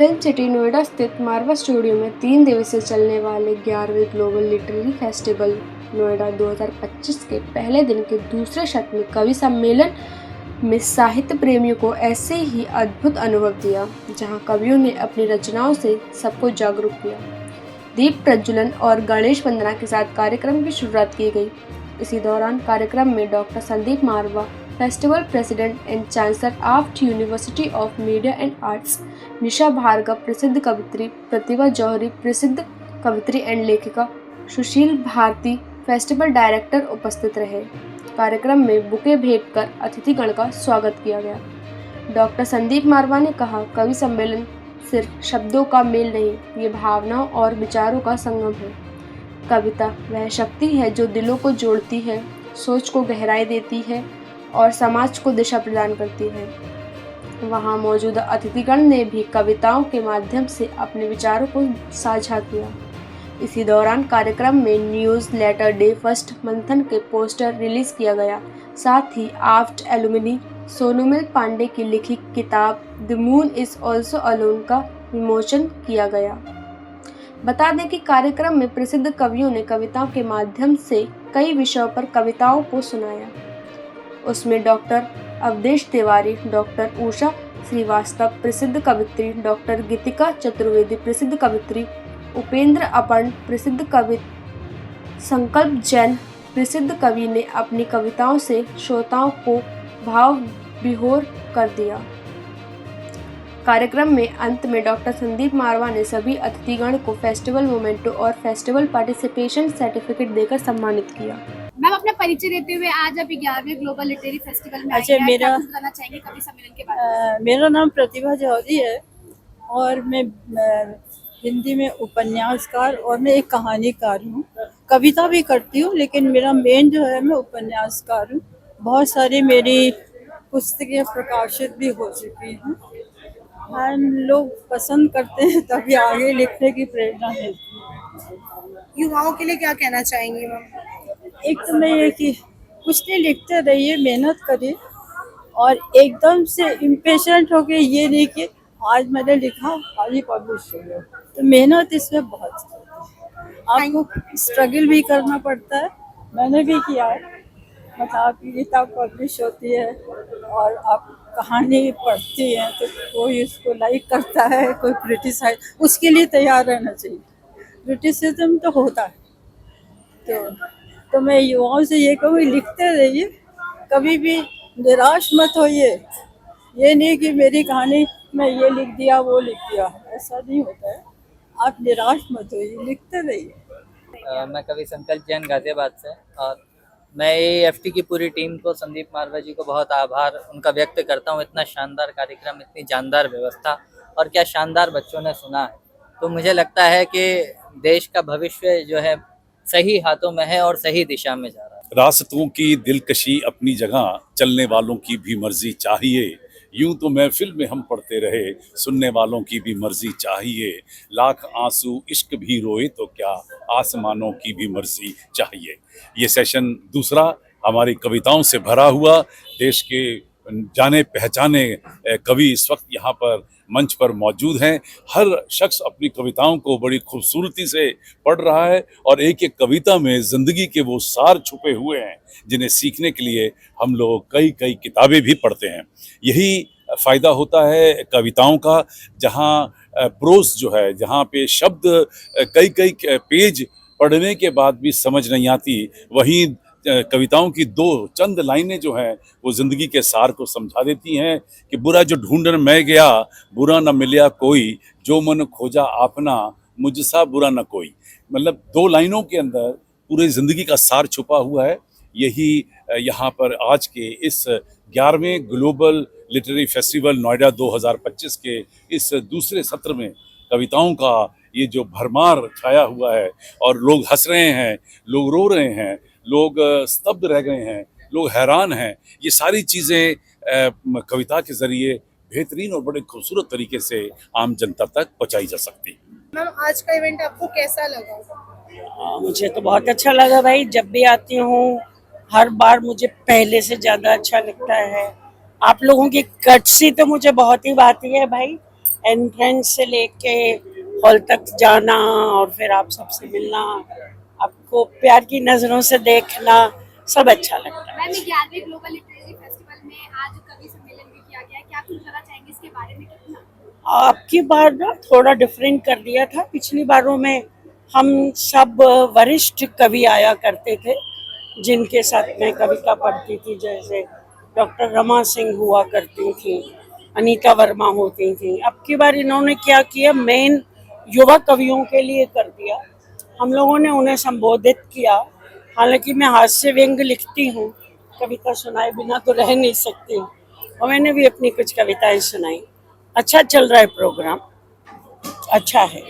Film city Noida स्थित मारवा studio में 3 दिवसीय चलने वाले 11वें ग्लोबल लिटरेरी फेस्टिवल नोएडा 2025 के पहले दिन के दूसरे शत में कवि सम्मेलन में साहित्य प्रेमियों को ऐसे ही अद्भुत अनुभव दिया, जहां कवियों ने अपनी रचनाओं से सबको जागरूक किया। दीप प्रज्वलन और गणेश वंदना के साथ कार्यक्रम की शुरुआत की गई। इसी दौरान कार्यक्रम में doctor Sandeep Marwah, festival president and chancellor AAFT university of media and arts, Nisha Bhargava, प्रसिद्ध कवित्री प्रतिभा जौहरी, प्रसिद्ध कवित्री एंड लेखिका सुशील भारती, फेस्टिवल डायरेक्टर उपस्थित रहे। कार्यक्रम में बुके भेंट कर अतिथिगण का स्वागत किया गया। डॉक्टर संदीप मारवा ने कहा, कवि सम्मेलन सिर्फ शब्दों का मेल नहीं, ये भावनाओं और विचारों का संगम है। कविता वह शक्ति है जो दिलों को जोड़ती है, सोच को गहराई देती है और समाज को दिशा प्रदान करती है। वहाँ मौजूद अतिथिगण ने भी कविताओं के माध्यम से अपने विचारों को साझा किया। इसी दौरान कार्यक्रम में न्यूज़ लेटर डे फर्स्ट मंथन के पोस्टर रिलीज किया गया। साथ ही आफ्ट एलुमनी सोनूमल पांडे की लिखी किताब the moon is also alone का विमोचन किया गया। बता दें कि कार्यक्रम में प्रसिद्ध कवियों ने कविताओं के माध्यम से कई विषयों पर कविताओं को सुनाया। उसमें डॉक्टर अवधेश तिवारी, डॉक्टर उषा श्रीवास्तव, प्रसिद्ध कवित्री, डॉक्टर गीतिका चतुर्वेदी, प्रसिद्ध कवित्री, उपेंद्र अपर्ण, प्रसिद्ध कवि, संकल्प जैन, प्रसिद्ध कवि ने अपनी कविताओं से श्रोताओं को भाव विभोर कर दिया। कार्यक्रम में अंत में डॉक्टर संदीप मारवा ने सभी अतिथिगण को फेस्टिवल मोमेंटो और फेस्टिवल पार्टिसिपेशन सर्टिफिकेट देकर सम्मानित किया। मैम, अपना परिचय देते हुए आज आप 11वें ग्लोबल लिटरेरी फेस्टिवल में अच्छा, आई हैं, क्या कुछ बताना चाहेंगे कवि सम्मेलन के बारे में? मेरा नाम प्रतिभा जौहरी है और मैं हिंदी में उपन्यासकार और मैं एक कहानीकार हूँ। कविता भी करती हूँ, लेकिन मेरा मेन जो है मैं उपन्यासकार हूँ। बहुत सारी मेरी पुस्तकें प्रकाशित भी हो चुकी हैं और लोग पसंद करते हैं, तभी आगे लिखने की प्रेरणा मिलती है। युवाओं के लिए क्या कहना चाहेंगी मैम? एक तो मैं ये कि कुछ नहीं, लिखते रहिए, मेहनत करिए और एकदम से इम्पेशेंट होके ये नहीं कि आज मैंने लिखा आज ही पब्लिश हो गया। तो मेहनत इसमें बहुत है, आपको स्ट्रगल भी करना पड़ता है। मैंने भी किया है, मतलब आपकी किताब पब्लिश होती है और आप कहानी पढ़ती हैं तो कोई उसको लाइक करता है, कोई क्रिटिसाइज, उसके लिए तैयार रहना चाहिए। क्रिटिसिज्म तो होता है, तो मैं युवाओं से ये कहूँगी, लिखते रहिए, कभी भी निराश मत होइए। ये नहीं कि मेरी कहानी मैं ये लिख दिया वो लिख दिया, ऐसा नहीं होता है। आप निराश मत होइए, लिखते रहिए। मैं कवि संकल्प जैन गाजियाबाद से, और मैं एएफटी की पूरी टीम को, संदीप मारवा जी को बहुत आभार उनका व्यक्त करता हूँ। इतना शानदार कार्यक्रम, इतनी जानदार व्यवस्था और क्या शानदार बच्चों ने सुना है। तो मुझे लगता है कि देश का भविष्य जो है सही हाथों में है और सही दिशा में जा रहा है। रास्तों की दिलकशी अपनी जगह, चलने वालों की भी मर्जी चाहिए। यूं तो महफिल में हम पढ़ते रहे, सुनने वालों की भी मर्जी चाहिए। लाख आंसू इश्क भी रोए तो क्या, आसमानों की भी मर्जी चाहिए। ये सेशन दूसरा हमारी कविताओं से भरा हुआ, देश के जाने पहचाने कवि इस वक्त यहाँ पर मंच पर मौजूद हैं। हर शख्स अपनी कविताओं को बड़ी खूबसूरती से पढ़ रहा है और एक एक कविता में ज़िंदगी के वो सार छुपे हुए हैं जिन्हें सीखने के लिए हम लोग कई कई किताबें भी पढ़ते हैं। यही फ़ायदा होता है कविताओं का, जहाँ प्रोस जो है, जहाँ पे शब्द कई कई पेज पढ़ने के बाद भी समझ नहीं आती, वहीं कविताओं की दो चंद लाइनें जो हैं वो ज़िंदगी के सार को समझा देती हैं कि बुरा जो ढूंढन मैं गया, बुरा न मिला कोई, जो मन खोजा आपना, मुझसा बुरा न कोई। मतलब दो लाइनों के अंदर पूरी ज़िंदगी का सार छुपा हुआ है। यही यहाँ पर आज के इस 11वें ग्लोबल लिटरेरी फेस्टिवल नोएडा 2025 के इस दूसरे सत्र में कविताओं का ये जो भरमार छाया हुआ है, और लोग हंस रहे हैं, लोग रो रहे हैं, लोग स्तब्ध रह गए हैं, लोग हैरान हैं। ये सारी चीज़ें कविता के ज़रिए बेहतरीन और बड़े खूबसूरत तरीके से आम जनता तक पहुंचाई जा सकती है। मैम, आज का इवेंट आपको कैसा लगा? मुझे तो बहुत अच्छा लगा भाई। जब भी आती हूँ हर बार मुझे पहले से ज़्यादा अच्छा लगता है। आप लोगों की कटसी तो मुझे बहुत ही भाती है भाई। एंट्रेंस से लेके हॉल तक जाना और फिर आप सबसे मिलना, आपको प्यार की नज़रों से देखना, सब अच्छा लगता है। मैम 11वें ग्लोबल लिटरेरी फेस्टिवल में आज कवि सम्मेलन भी किया गया है, क्या कुछ कहना चाहेंगे इसके बारे में? कितना आपकी बार ना थोड़ा डिफरेंट कर दिया था। पिछली बारों में हम सब वरिष्ठ कवि आया करते थे जिनके साथ मैं कविता पढ़ती थी, जैसे डॉक्टर रमा सिंह हुआ करती थी, अनीता वर्मा होती थी। अब की बार इन्होंने क्या किया, मेन युवा कवियों के लिए कर दिया। हम लोगों ने उन्हें संबोधित किया। हालांकि मैं हास्य व्यंग लिखती हूँ, कविता सुनाए बिना तो रह नहीं सकती हूँ, और मैंने भी अपनी कुछ कविताएं सुनाई। अच्छा चल रहा है प्रोग्राम, अच्छा है।